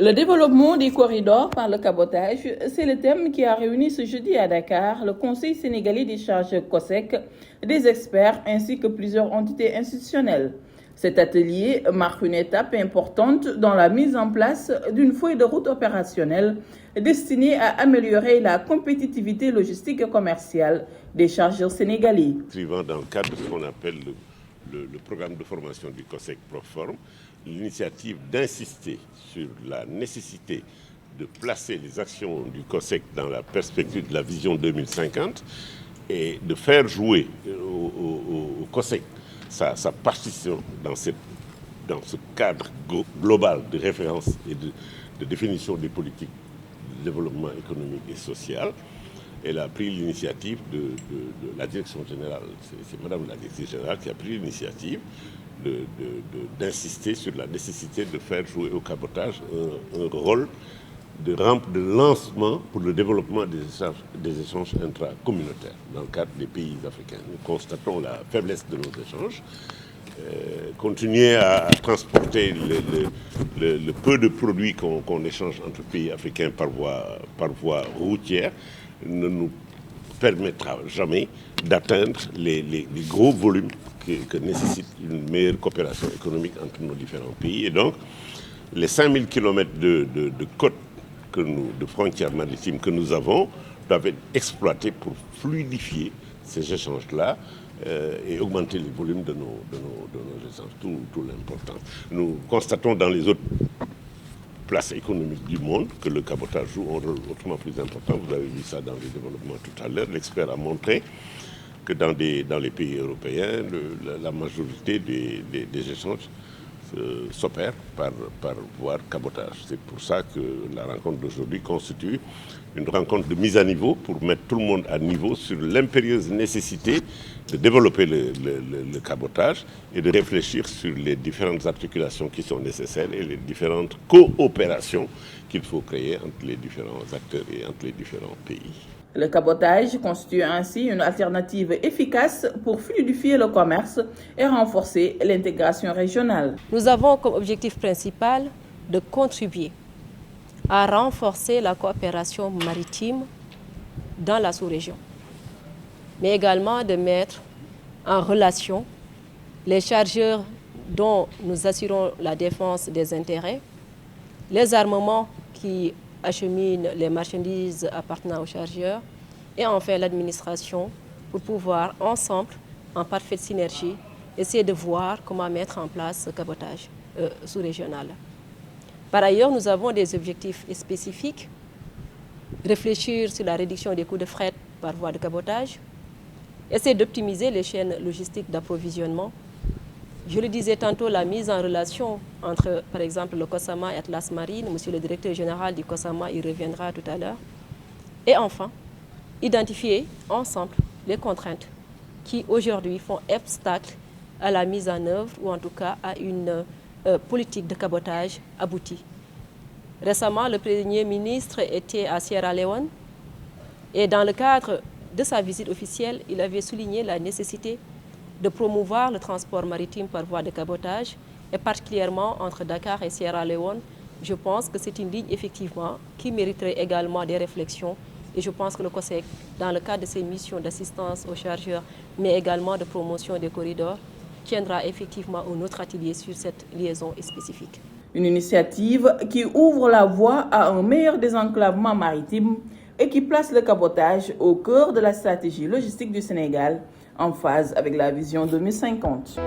Le développement des corridors par le cabotage, c'est le thème qui a réuni ce jeudi à Dakar le Conseil sénégalais des charges COSEC, des experts ainsi que plusieurs entités institutionnelles. Cet atelier marque une étape importante dans la mise en place d'une feuille de route opérationnelle destinée à améliorer la compétitivité logistique et commerciale des chargeurs sénégalais. Dans le cadre de ce qu'on appelle le programme de formation du COSEC Proform, l'initiative d'insister sur la nécessité de placer les actions du COSEC dans la perspective de la vision 2050 et de faire jouer au COSEC sa partition dans ce cadre global de référence et de définition des politiques de développement économique et social. Elle a pris l'initiative de la direction générale, c'est Madame la directrice générale qui a pris l'initiative d'insister sur la nécessité de faire jouer au cabotage un rôle de rampe de lancement pour le développement des échanges intracommunautaires dans le cadre des pays africains. Nous constatons la faiblesse de nos échanges. Continuer à transporter le peu de produits qu'on échange entre pays africains par voie routière ne nous permettra jamais d'atteindre les gros volumes que nécessite une meilleure coopération économique entre nos différents pays. Et donc, les 5000 km de côtes de frontières maritimes que nous avons doivent être exploités pour fluidifier ces échanges-là et augmenter les volumes de nos échanges, tout l'important. Nous constatons dans les autres places économiques du monde que le cabotage joue un rôle autrement plus important. Vous avez vu ça dans les développements tout à l'heure. L'expert a montré que dans les pays européens, la majorité des échanges s'opèrent par voie cabotage. C'est pour ça que la rencontre d'aujourd'hui constitue une rencontre de mise à niveau pour mettre tout le monde à niveau sur l'impérieuse nécessité de développer le cabotage et de réfléchir sur les différentes articulations qui sont nécessaires et les différentes coopérations qu'il faut créer entre les différents acteurs et entre les différents pays. Le cabotage constitue ainsi une alternative efficace pour fluidifier le commerce et renforcer l'intégration régionale. Nous avons comme objectif principal de contribuer à renforcer la coopération maritime dans la sous-région, mais également de mettre en relation les chargeurs dont nous assurons la défense des intérêts, les armements qui acheminent les marchandises appartenant aux chargeurs et enfin l'administration pour pouvoir ensemble, en parfaite synergie, essayer de voir comment mettre en place ce cabotage sous-régional. Par ailleurs, nous avons des objectifs spécifiques, réfléchir sur la réduction des coûts de fret par voie de cabotage, essayer d'optimiser les chaînes logistiques d'approvisionnement. Je le disais tantôt, la mise en relation entre, par exemple, le COSAMA et Atlas Marine. Monsieur le directeur général du COSAMA y reviendra tout à l'heure. Et enfin, identifier ensemble les contraintes qui aujourd'hui font obstacle à la mise en œuvre ou en tout cas à une politique de cabotage aboutie. Récemment, le Premier ministre était à Sierra Leone et dans le cadre de sa visite officielle, il avait souligné la nécessité de promouvoir le transport maritime par voie de cabotage et particulièrement entre Dakar et Sierra Leone. Je pense que c'est une ligne effectivement qui mériterait également des réflexions et je pense que le COSEC, dans le cadre de ses missions d'assistance aux chargeurs, mais également de promotion des corridors, tiendra effectivement un autre atelier sur cette liaison spécifique. Une initiative qui ouvre la voie à un meilleur désenclavement maritime et qui place le cabotage au cœur de la stratégie logistique du Sénégal en phase avec la vision 2050.